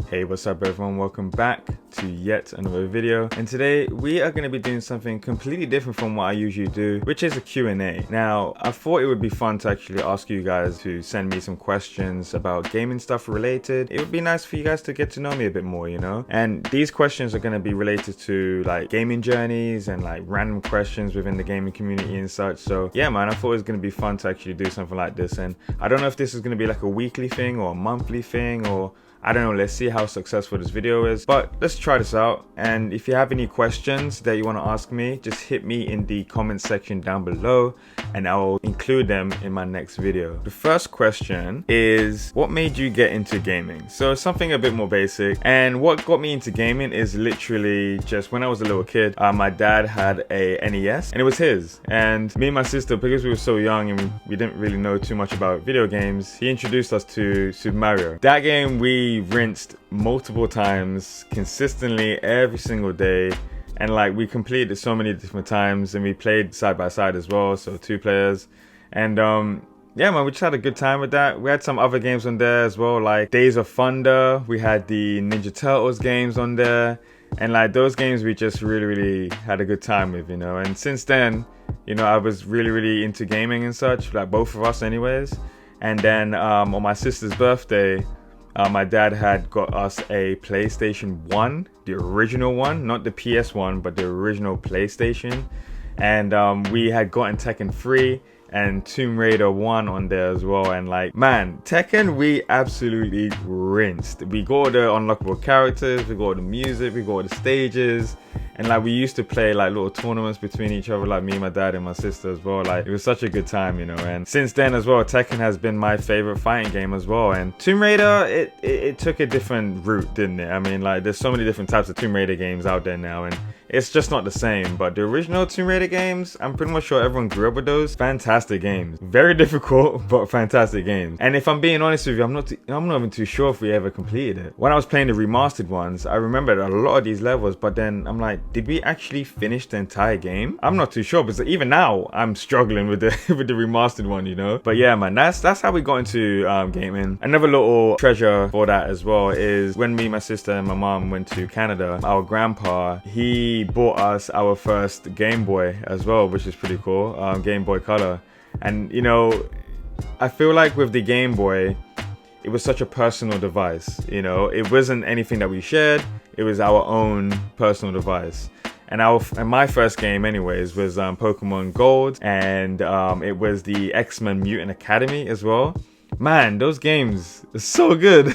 Hey, what's up everyone? Welcome back to yet another video, and today we are going to be doing something completely different from what I usually do, which is a Q&A. Now, I thought it would be fun to actually ask you guys to send me some questions about gaming stuff related. It would be nice for you guys to get to know me a bit more, you know? And these questions are going to be related to like gaming journeys and like random questions within the gaming community and such. So yeah, man, I thought it was going to be fun to actually do something like this. And I don't know if this is going to be like a weekly thing or a monthly thing, or I don't know, let's see how successful this video is, but let's try this out. And if you have any questions that you want to ask me, just hit me in the comment section down below and I will include them in my next video. The first question is, what made you get into gaming? So something a bit more basic, and what got me into gaming is literally just when I was a little kid, my dad had a NES and it was his, and me and my sister, because we were so young and we didn't really know too much about video games, he introduced us to Super Mario. That game we rinsed multiple times consistently every single day, and like we completed it so many different times, and we played side by side as well, so 2 players. And yeah, man, we just had a good time with that. We had some other games on there as well, like Days of Thunder. We had the Ninja Turtles games on there, and like those games we just really had a good time with, you know. And since then, you know, I was really into gaming and such, like both of us anyways. And then on my sister's birthday, my dad had got us a PlayStation 1, the original one, not the PS1, but the original PlayStation. And we had gotten Tekken 3 and Tomb Raider 1 on there as well. And like, man, Tekken we absolutely rinsed. We got all the unlockable characters, we got all the music, we got all the stages. And like we used to play like little tournaments between each other, like me, my dad and my sister as well. Like it was such a good time, you know. And since then as well, Tekken has been my favorite fighting game as well. And Tomb Raider, it took a different route, didn't it? I mean, like there's so many different types of Tomb Raider games out there now, and it's just not the same. But the original Tomb Raider games, I'm pretty much sure everyone grew up with those. Fantastic games. Very difficult, but fantastic games. And if I'm being honest with you, I'm not even too sure if we ever completed it. When I was playing the remastered ones, I remembered a lot of these levels, but then I'm like, did we actually finish the entire game? I'm not too sure, because even now I'm struggling with the with the remastered one, you know. But yeah, man, that's how we got into gaming. Another little treasure for that as well is when me, my sister, and my mom went to Canada, our grandpa, he bought us our first Game Boy as well, which is pretty cool. Game Boy Color. And you know, I feel like with the Game Boy, it was such a personal device, you know. It wasn't anything that we shared, it was our own personal device. And my first game anyways was Pokemon Gold, and it was the X-Men Mutant Academy as well. Man, those games are so good.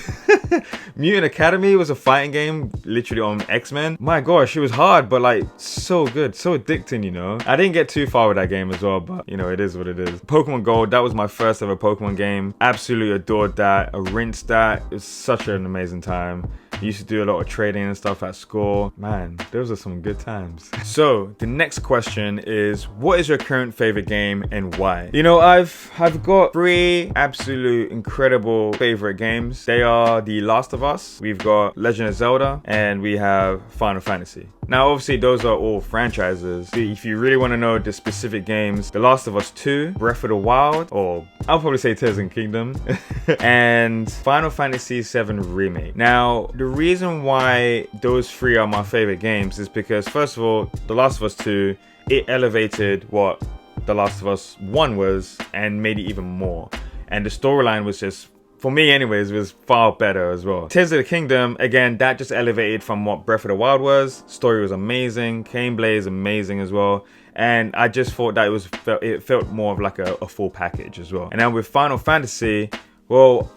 Mutant Academy was a fighting game literally on X-Men. My gosh, it was hard, but like so good, so addicting, you know. I didn't get too far with that game as well, but you know, it is what it is. Pokemon Gold, that was my first ever Pokemon game. Absolutely adored that. I rinsed that. It was such an amazing time. I used to do a lot of trading and stuff at school. Man, those are some good times. So the next question is, what is your current favorite game and why? You know, I've got 3 absolute incredible favorite games. They are The Last of Us, we've got Legend of Zelda, and we have Final Fantasy. Now, obviously, those are all franchises. If you really want to know the specific games, The Last of Us 2, Breath of the Wild, or I'll probably say Tears of the Kingdom, and Final Fantasy VII Remake. Now, the reason why those 3 are my favorite games is because, first of all, The Last of Us 2, it elevated what The Last of Us 1 was and made it even more. And the storyline was just, for me anyways, was far better as well. Tears of the Kingdom, again, that just elevated from what Breath of the Wild was. Story was amazing. Gameplay is amazing as well. And I just thought that it felt more of like a full package as well. And then with Final Fantasy, well,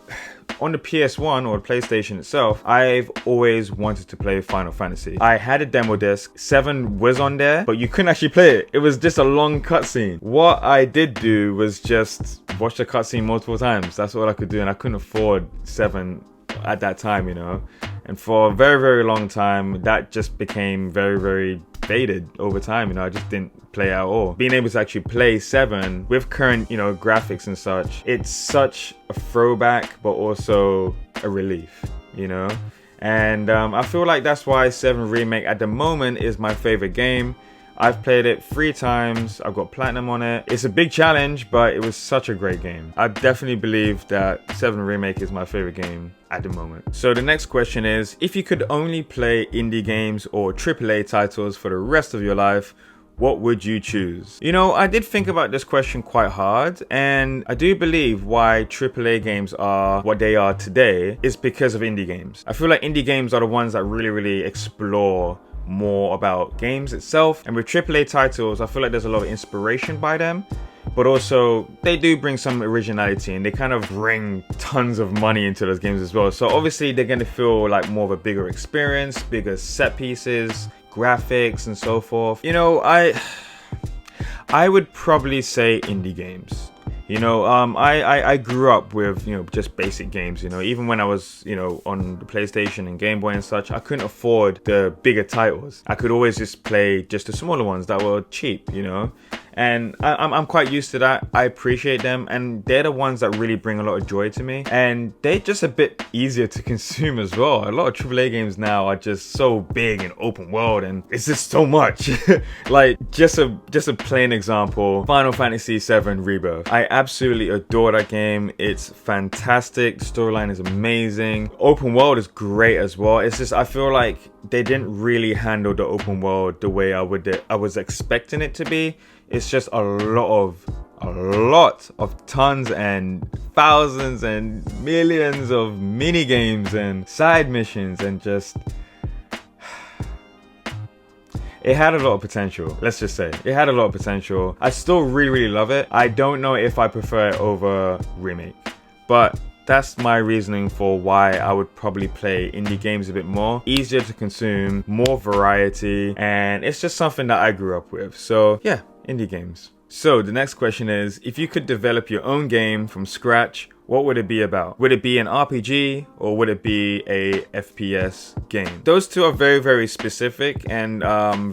on the PS1 or the PlayStation itself, I've always wanted to play Final Fantasy. I had a demo disc, 7 was on there, but you couldn't actually play it. It was just a long cutscene. What I did do was just watch the cutscene multiple times. That's all I could do, and I couldn't afford 7 at that time, you know. And for a very long time, that just became very faded over time, you know. I just didn't play at all. Being able to actually play 7 with current, you know, graphics and such, it's such a throwback, but also a relief, you know. And I feel like that's why 7 Remake at the moment is my favorite game. I've played it 3 times. I've got platinum on it. It's a big challenge, but it was such a great game. I definitely believe that 7 Remake is my favorite game at the moment. So the next question is, if you could only play indie games or AAA titles for the rest of your life, what would you choose? You know, I did think about this question quite hard, and I do believe why AAA games are what they are today is because of indie games. I feel like indie games are the ones that really explore more about games itself, and with AAA titles, I feel like there's a lot of inspiration by them, but also they do bring some originality, and they kind of bring tons of money into those games as well. So obviously they're going to feel like more of a bigger experience, bigger set pieces, graphics and so forth. You know, I would probably say indie games. You know, I grew up with, you know, just basic games, you know, even when I was, you know, on the PlayStation and Game Boy and such, I couldn't afford the bigger titles. I could always just play just the smaller ones that were cheap, you know. And I'm quite used to that. I appreciate them, and they're the ones that really bring a lot of joy to me. And they're just a bit easier to consume as well. A lot of AAA games now are just so big and open world, and it's just so much. Like just a plain example, Final Fantasy VII Rebirth. I absolutely adore that game. It's fantastic. The storyline is amazing. Open world is great as well. It's just I feel like they didn't really handle the open world the way I was expecting it to be. It's just a lot of tons and thousands and millions of mini games and side missions, and just it had a lot of potential. Let's just say it had a lot of potential. I still really love it. I don't know if I prefer it over Remake, but that's my reasoning for why I would probably play indie games a bit more. Easier to consume, more variety, and it's just something that I grew up with. So yeah, indie games. So the next question is, if you could develop your own game from scratch, what would it be about? Would it be an RPG or would it be a FPS game? Those two are very specific and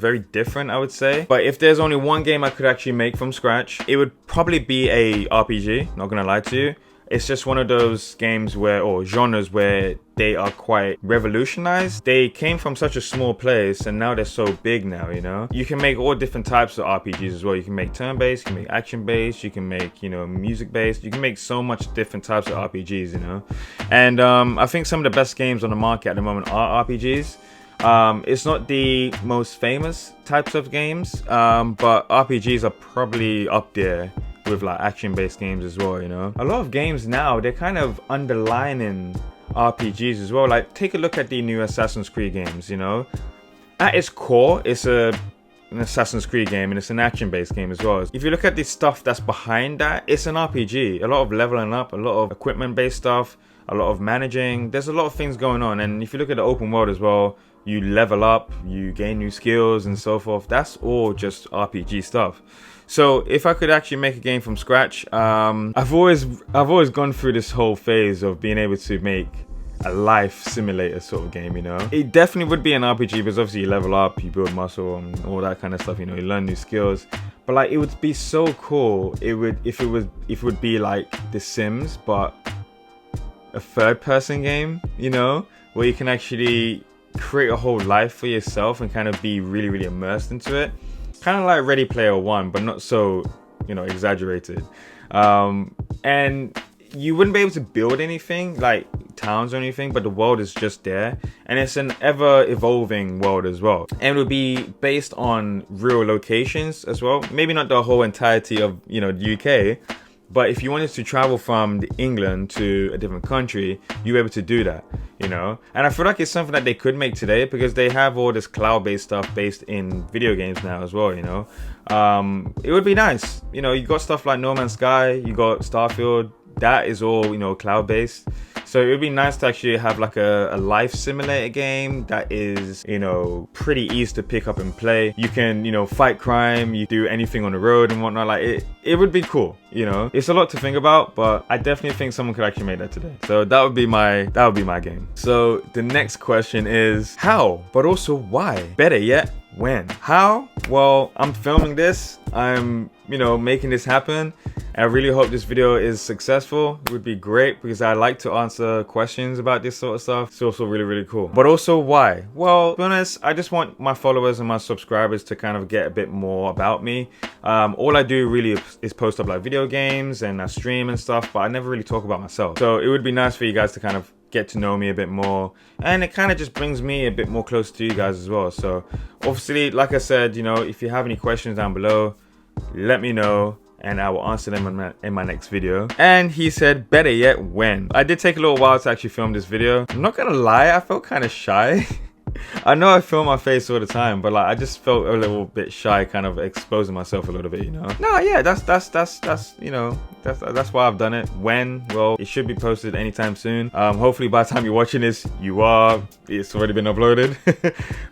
very different, I would say. But if there's only one game I could actually make from scratch, it would probably be a RPG, not gonna lie to you. It's just one of those games or genres where they are quite revolutionized. They came from such a small place and now they're so big now, you know? You can make all different types of RPGs as well. You can make turn-based, you can make action-based, you can make, you know, music-based. You can make so much different types of RPGs, you know? And I think some of the best games on the market at the moment are RPGs. It's not the most famous types of games, but RPGs are probably up there with like action-based games as well, you know. A lot of games now, they're kind of underlining RPGs as well. Like take a look at the new Assassin's Creed games, you know. At its core, it's an Assassin's Creed game, and it's an action-based game as well. If you look at the stuff that's behind that, it's an RPG. A lot of leveling up, a lot of equipment-based stuff, a lot of managing. There's a lot of things going on. And if you look at the open world as well, you level up, you gain new skills and so forth. That's all just RPG stuff. So if I could actually make a game from scratch, I've always gone through this whole phase of being able to make a life simulator sort of game, you know. It definitely would be an RPG because obviously you level up, you build muscle and all that kind of stuff, you know, you learn new skills. But like it would be so cool if it would be like The Sims, but a third person game, you know, where you can actually create a whole life for yourself and kind of be really immersed into it. Kind of like Ready Player One, but not so, you know, exaggerated. And you wouldn't be able to build anything like towns or anything, but the world is just there, and it's an ever evolving world as well, and it would be based on real locations as well. Maybe not the whole entirety of, you know, the UK, but if you wanted to travel from England to a different country, you're able to do that, you know. And I feel like it's something that they could make today because they have all this cloud-based stuff based in video games now as well, you know. It would be nice, you know. You got stuff like No Man's Sky, you got Starfield. That is all, you know, cloud-based. So it would be nice to actually have like a life simulator game that is, you know, pretty easy to pick up and play. You can, you know, fight crime, you do anything on the road and whatnot. Like it would be cool, you know. It's a lot to think about, but I definitely think someone could actually make that today. So that would be my game. So the next question is how, but also why? Better yet, when? How? Well, I'm filming this. I'm, making this happen. I really hope this video is successful. It would be great because I like to answer questions about this sort of stuff. It's also really, really cool. But also why? Well, to be honest, I just want my followers and my subscribers to kind of get a bit more about me. All I do really is post up like video games and I stream and stuff, but I never really talk about myself. So it would be nice for you guys to kind of get to know me a bit more, and it kind of just brings me a bit more closer to you guys as well. So obviously, like I said, if you have any questions down below, let me know and I will answer them in my next video. And he said, better yet, when? I did take a little while to actually film this video. I'm not gonna lie, I felt kind of shy. I know I film my face all the time, but like I just felt a little bit shy, kind of exposing myself a little bit, No, yeah, that's why I've done it. When? Well, it should be posted anytime soon. Hopefully by the time you're watching this, it's already been uploaded.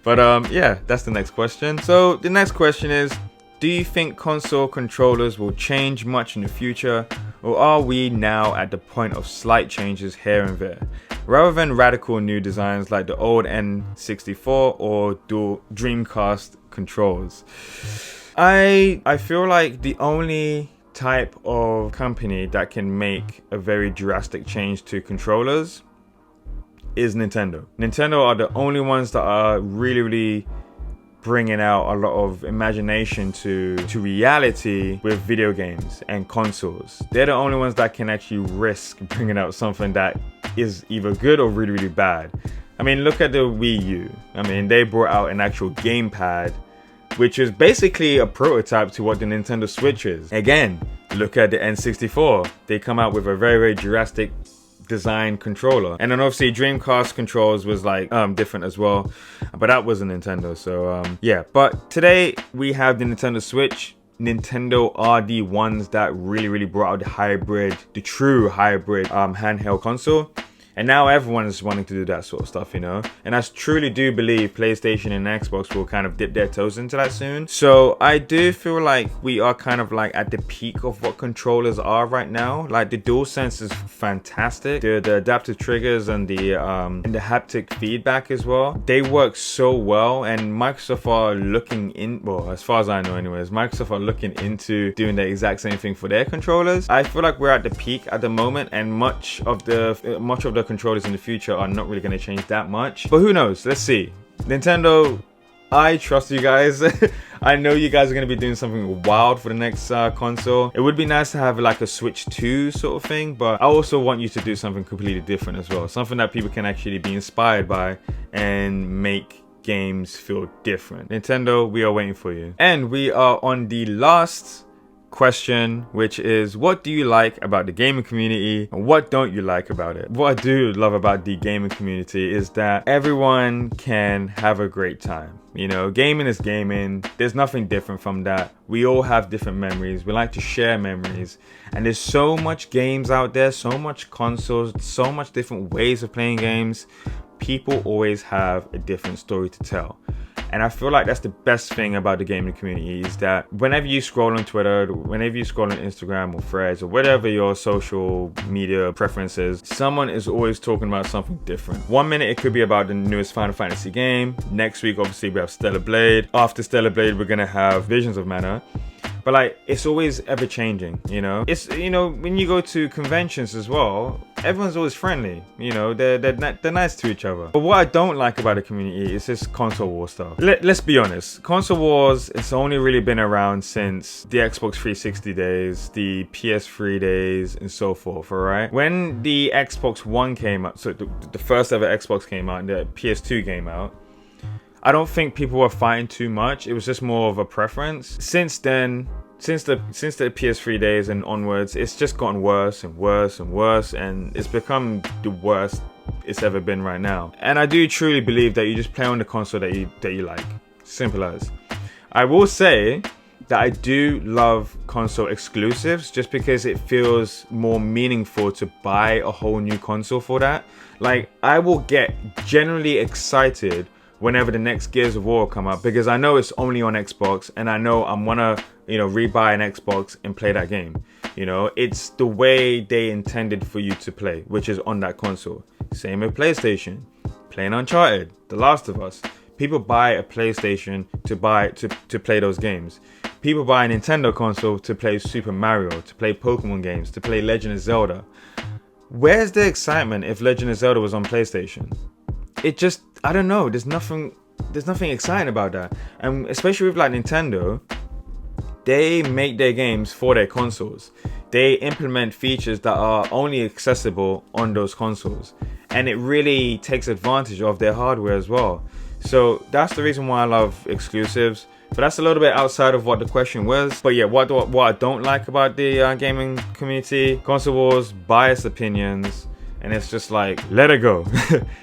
But yeah, that's the next question. So the next question is, do you think console controllers will change much in the future, or are we now at the point of slight changes here and there, rather than radical new designs like the old N64 or dual Dreamcast controls? I feel like the only type of company that can make a very drastic change to controllers is Nintendo. Nintendo are the only ones that are really bringing out a lot of imagination to reality with video games and consoles. They're the only ones that can actually risk bringing out something that is either good or really bad. I mean, look at the Wii U. I mean, they brought out an actual gamepad, which is basically a prototype to what the Nintendo Switch is. Again, look at the N64. They come out with a very drastic design controller, and then obviously Dreamcast controls was like different as well, but that was a Nintendo. So yeah, but today we have the Nintendo Switch. Nintendo are the ones that really brought out the true hybrid handheld console. And now everyone is wanting to do that sort of stuff, And I truly do believe PlayStation and Xbox will kind of dip their toes into that soon. So I do feel like we are kind of like at the peak of what controllers are right now. Like the DualSense is fantastic. The adaptive triggers and the haptic feedback as well, they work so well. And Microsoft are well, as far as I know anyways, Microsoft are looking into doing the exact same thing for their controllers. I feel like we're at the peak at the moment, and much of the controllers in the future are not really going to change that much, but who knows? Let's see. Nintendo, I trust you guys. I know you guys are going to be doing something wild for the next console. It would be nice to have like a Switch 2 sort of thing, but I also want you to do something completely different as well, something that people can actually be inspired by and make games feel different. Nintendo, we are waiting for you. And we are on the last question, which is, what do you like about the gaming community and what don't you like about it? What I do love about the gaming community is that everyone can have a great time. Gaming is gaming. There's nothing different from that. We all have different memories. We like to share memories, and there's so much games out there, so much consoles, so much different ways of playing games. People always have a different story to tell. And I feel like that's the best thing about the gaming community, is that whenever you scroll on Twitter, whenever you scroll on Instagram or Threads or whatever your social media preference is, someone is always talking about something different. One minute it could be about the newest Final Fantasy game. Next week, obviously, we have Stellar Blade. After Stellar Blade, we're going to have Visions of Mana. But like, it's always ever changing, It's, when you go to conventions as well, everyone's always friendly, they're nice to each other. But what I don't like about the community is this console war stuff. Let's be honest, console wars, it's only really been around since the Xbox 360 days, the PS3 days, and so forth, alright? When the Xbox One came out, so the first ever Xbox came out and the PS2 came out, I don't think people were fighting too much. It was just more of a preference. Since then, since the PS3 days and onwards, it's just gotten worse and worse and worse, and it's become the worst it's ever been right now. And I do truly believe that you just play on the console that you like. Simple as. I will say that I do love console exclusives just because it feels more meaningful to buy a whole new console for that. Like, I will get generally excited whenever the next Gears of War come out, because I know it's only on Xbox, and I know I'm gonna, rebuy an Xbox and play that game. It's the way they intended for you to play, which is on that console. Same with PlayStation, playing Uncharted, The Last of Us. People buy a PlayStation to play those games. People buy a Nintendo console to play Super Mario, to play Pokemon games, to play Legend of Zelda. Where's the excitement if Legend of Zelda was on PlayStation? It just, I don't know, there's nothing exciting about that. And especially with like Nintendo, they make their games for their consoles. They implement features that are only accessible on those consoles. And it really takes advantage of their hardware as well. So that's the reason why I love exclusives. But that's a little bit outside of what the question was. But yeah, what I don't like about the gaming community, console wars, biased opinions, and it's just like, let it go.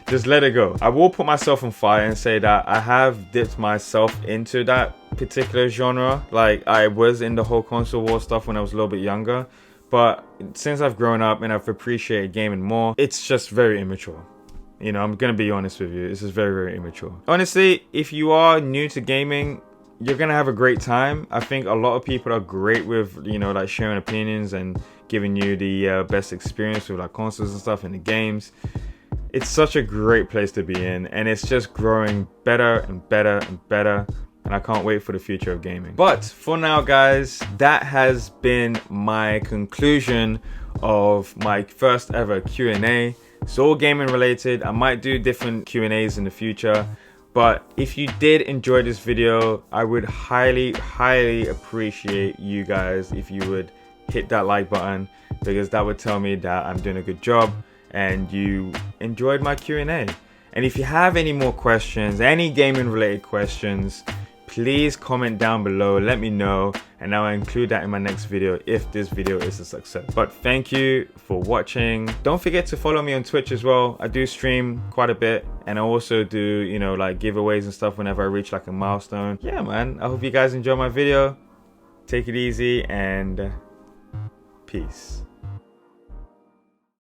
Just let it go. I will put myself on fire and say that I have dipped myself into that particular genre. Like, I was in the whole console war stuff when I was a little bit younger. But since I've grown up and I've appreciated gaming more, it's just very immature. You know, I'm gonna be honest with you. This is very, very immature. Honestly, if you are new to gaming, you're gonna have a great time. I think a lot of people are great with, you know, like sharing opinions and giving you the best experience with like consoles and stuff in the games. It's such a great place to be in, and it's just growing better and better and better. And I can't wait for the future of gaming. But for now, guys, that has been my conclusion of my first ever Q&A. It's all gaming related. I might do different Q&As in the future. But if you did enjoy this video, I would highly, highly appreciate you guys if you would hit that like button, because that would tell me that I'm doing a good job and you enjoyed my Q&A. And if you have any more questions, any gaming related questions, please comment down below, let me know, and I'll include that in my next video if this video is a success. But thank you for watching. Don't forget to follow me on Twitch as well. I do stream quite a bit, and I also do, you know, like giveaways and stuff whenever I reach like a milestone. Yeah, man, I hope you guys enjoy my video. Take it easy and peace.